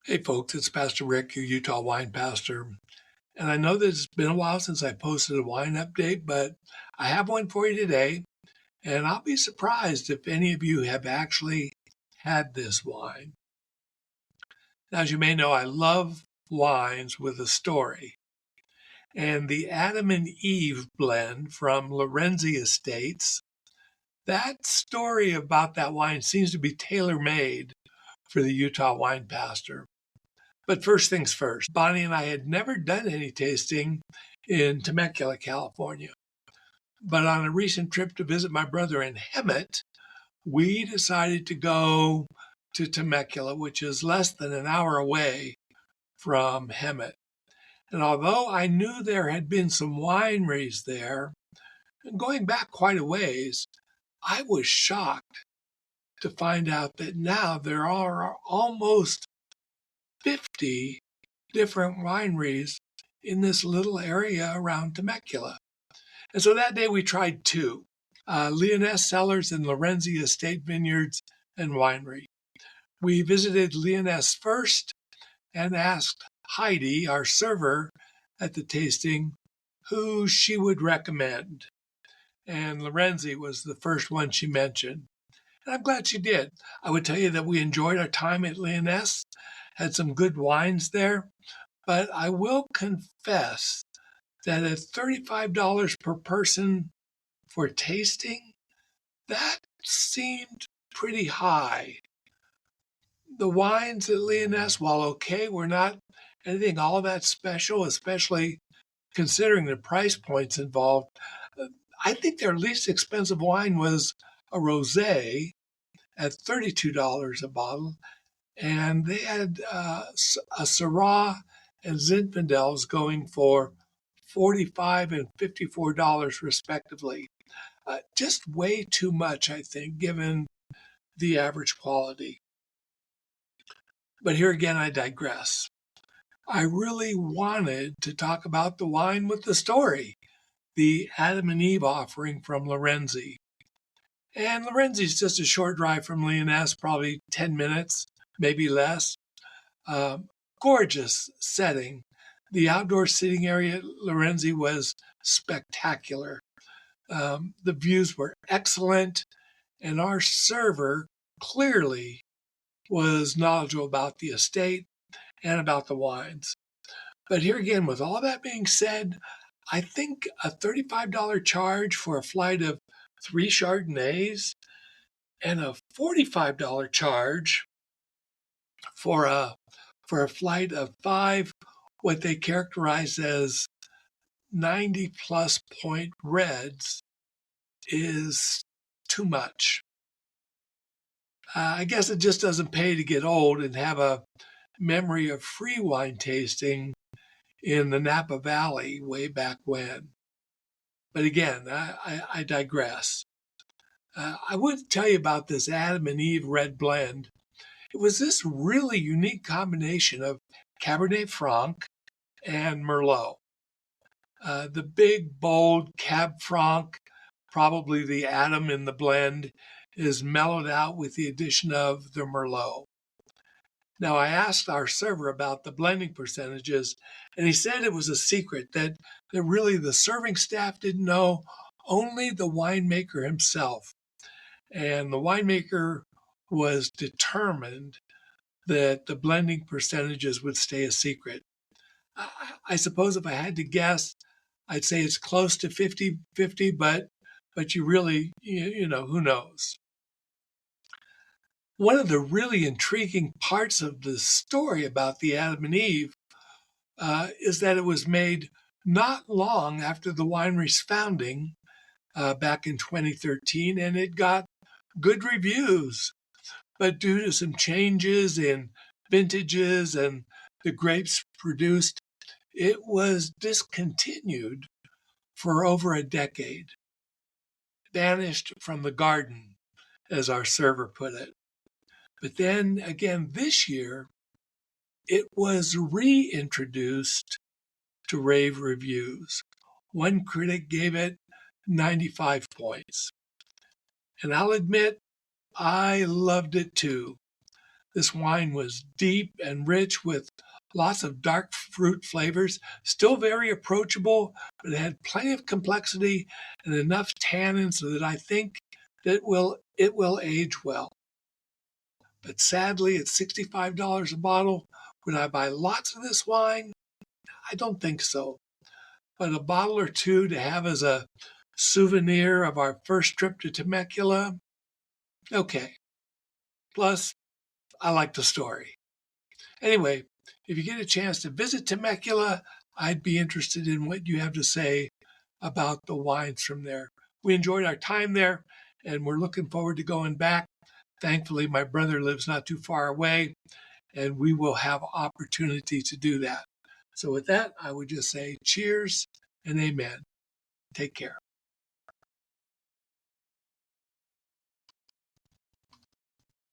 Hey folks, it's Pastor Rick, your Utah wine pastor. And I know that it's been a while since I posted a wine update, but I have one for you today. And I'll be surprised if any of you have actually had this wine. Now, as you may know, I love wines with a story. And the Adam and Eve blend from Lorenzi Estates, that story about that wine seems to be tailor-made for the Utah wine pastor. But first things first, Bonnie and I had never done any tasting in Temecula, California. But on a recent trip to visit my brother in Hemet, we decided to go to Temecula, which is less than an hour away from Hemet. And although I knew there had been some wineries there, and going back quite a ways, I was shocked to find out that now there are almost 50 different wineries in this little area around Temecula. And so that day we tried two, Leoness Cellars and Lorenzi Estate Vineyards and Winery. We visited Leoness first and asked Heidi, our server at the tasting, who she would recommend. And Lorenzi was the first one she mentioned. And I'm glad she did. I would tell you that we enjoyed our time at Leoness, had some good wines there, but I will confess that at $35 per person for tasting, that seemed pretty high. The wines at Leoness, while okay, were not anything all that special, especially considering the price points involved. I think their least expensive wine was a rosé at $32 a bottle, and they had a Syrah and Zinfandels going for $45 and $54 respectively. Just way too much, I think, given the average quality. But here again, I digress. I really wanted to talk about the wine with the story, the Adam and Eve offering from Lorenzi. And Lorenzi's just a short drive from Leoness, probably 10 minutes, maybe less. Gorgeous setting. The outdoor sitting area at Lorenzi was spectacular. The views were excellent, and our server clearly was knowledgeable about the estate and about the wines. But here again, with all that being said, I think a $35 charge for a flight of 3 Chardonnays and a $45 charge for a flight of 5 what they characterize as 90 plus point reds is too much. I guess it just doesn't pay to get old and have a memory of free wine tasting in the Napa Valley way back when. But again, I digress. I would tell you about this Adam and Eve red blend. It was this really unique combination of Cabernet Franc and Merlot. The big, bold Cab Franc, probably the Adam in the blend, is mellowed out with the addition of the Merlot. Now, I asked our server about the blending percentages, and he said it was a secret that really the serving staff didn't know, only the winemaker himself. And the winemaker was determined that the blending percentages would stay a secret. I suppose if I had to guess, I'd say it's close to 50-50, but you really, you know, who knows? One of the really intriguing parts of the story about the Adam and Eve is that it was made not long after the winery's founding back in 2013, and it got good reviews. But due to some changes in vintages and the grapes produced, it was discontinued for over a decade. Banished from the garden, as our server put it. But then again, this year, it was reintroduced to rave reviews. One critic gave it 95 points. And I'll admit, I loved it too. This wine was deep and rich with lots of dark fruit flavors, still very approachable, but it had plenty of complexity and enough tannin so that I think that it will age well. But sadly, it's $65 a bottle. Would I buy lots of this wine? I don't think so. But a bottle or two to have as a souvenir of our first trip to Temecula, okay. Plus, I like the story. Anyway, if you get a chance to visit Temecula, I'd be interested in what you have to say about the wines from there. We enjoyed our time there, and we're looking forward to going back. Thankfully, my brother lives not too far away, and we will have opportunity to do that. So with that, I would just say cheers and amen. Take care.